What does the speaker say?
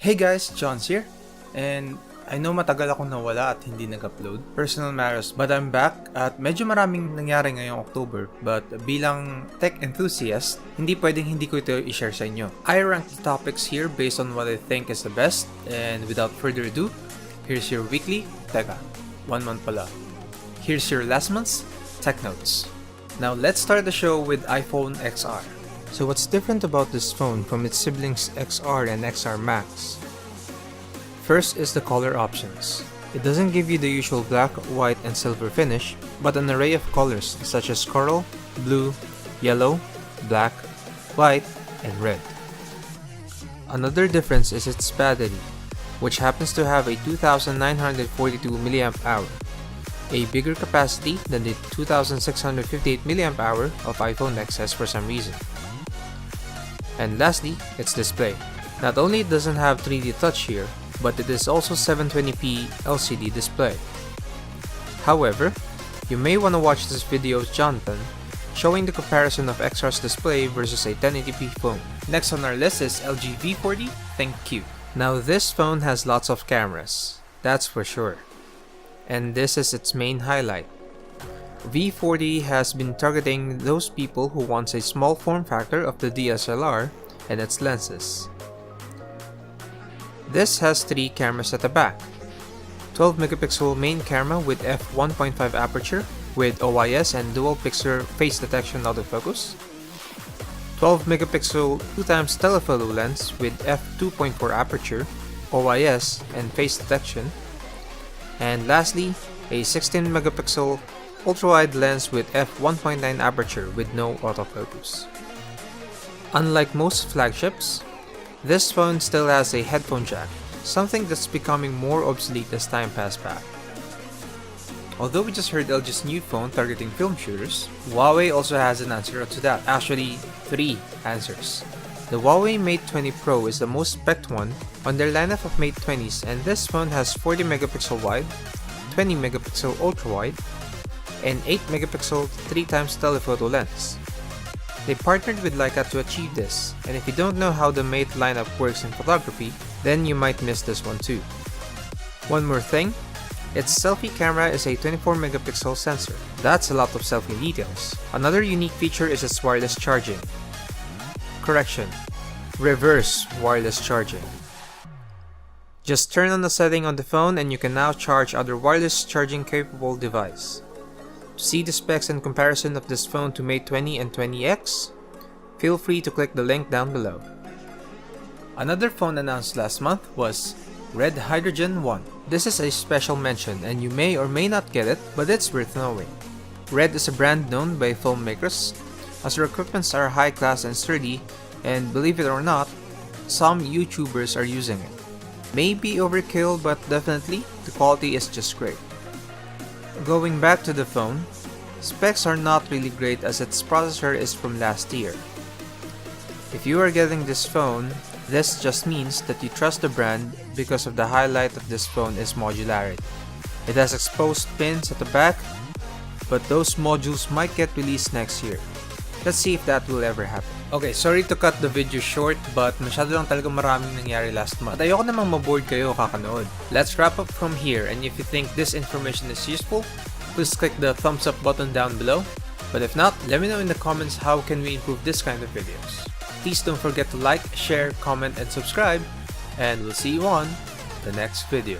Hey guys, John's here, and I know matagal akong nawala at hindi nag-upload personal matters, but I'm back at medyo maraming nangyari ngayong October, but bilang tech enthusiast, hindi pwedeng hindi ko ito i-share sa inyo. I rank the topics here based on what I think is the best, and without further ado, here's your weekly, teka, 1 month pala. Here's your last month's tech notes. Now let's start the show with iPhone XR. So what's different about this phone from its siblings XR and XR Max? First is the color options. It doesn't give you the usual black, white, and silver finish, but an array of colors such as coral, blue, yellow, black, white, and red. Another difference is its battery, which happens to have a 2942 mAh, a bigger capacity than the 2658 mAh of iPhone XS for some reason. And lastly, its display. Not only it doesn't have 3D touch here, but it is also 720p LCD display. However, you may want to watch this video with Jonathan, showing the comparison of XR's display versus a 1080p phone. Next on our list is LG V40 ThinkQ. Now this phone has lots of cameras, that's for sure. And this is its main highlight. V40 has been targeting those people who wants a small form factor of the DSLR and its lenses. This has 3 cameras at the back. 12 megapixel main camera with f1.5 aperture with OIS and dual pixel face detection autofocus. 12 megapixel 2x telephoto lens with f2.4 aperture, OIS and face detection. And lastly, a 16 megapixel ultra-wide lens with f1.9 aperture with no autofocus. Unlike most flagships, this phone still has a headphone jack, something that's becoming more obsolete as time passes by. Although we just heard LG's new phone targeting film shooters, Huawei also has an answer to that. Actually, 3 answers. The Huawei Mate 20 Pro is the most spec'd one on their lineup of Mate 20s, and this phone has 40 megapixel wide, 20 megapixel ultra wide, and 8 megapixel 3x telephoto lens. They partnered with Leica to achieve this, and if you don't know how the Mate lineup works in photography, then you might miss this one too. One more thing, its selfie camera is a 24 megapixel sensor. That's a lot of selfie details. Another unique feature is its wireless charging. Correction, reverse wireless charging. Just turn on the setting on the phone and you can now charge other wireless charging capable device. To see the specs and comparison of this phone to Mate 20 and 20X, feel free to click the link down below. Another phone announced last month was Red Hydrogen 1. This is a special mention and you may or may not get it, but it's worth knowing. Red is a brand known by filmmakers, as their equipments are high class and sturdy, and believe it or not, some YouTubers are using it. Maybe overkill, but definitely the quality is just great. Going back to the phone, specs are not really great as its processor is from last year. If you are getting this phone, this just means that you trust the brand because of the highlight of this phone is modularity. It has exposed pins at the back, but those modules might get released next year. Let's see if that will ever happen. Okay, sorry to cut the video short, but masyado lang talaga maraming nangyari last month. At ayoko namang maboard kayo kakanood. Let's wrap up from here, and if you think this information is useful, please click the thumbs up button down below. But if not, let me know in the comments how can we improve this kind of videos. Please don't forget to like, share, comment, and subscribe, and we'll see you on the next video.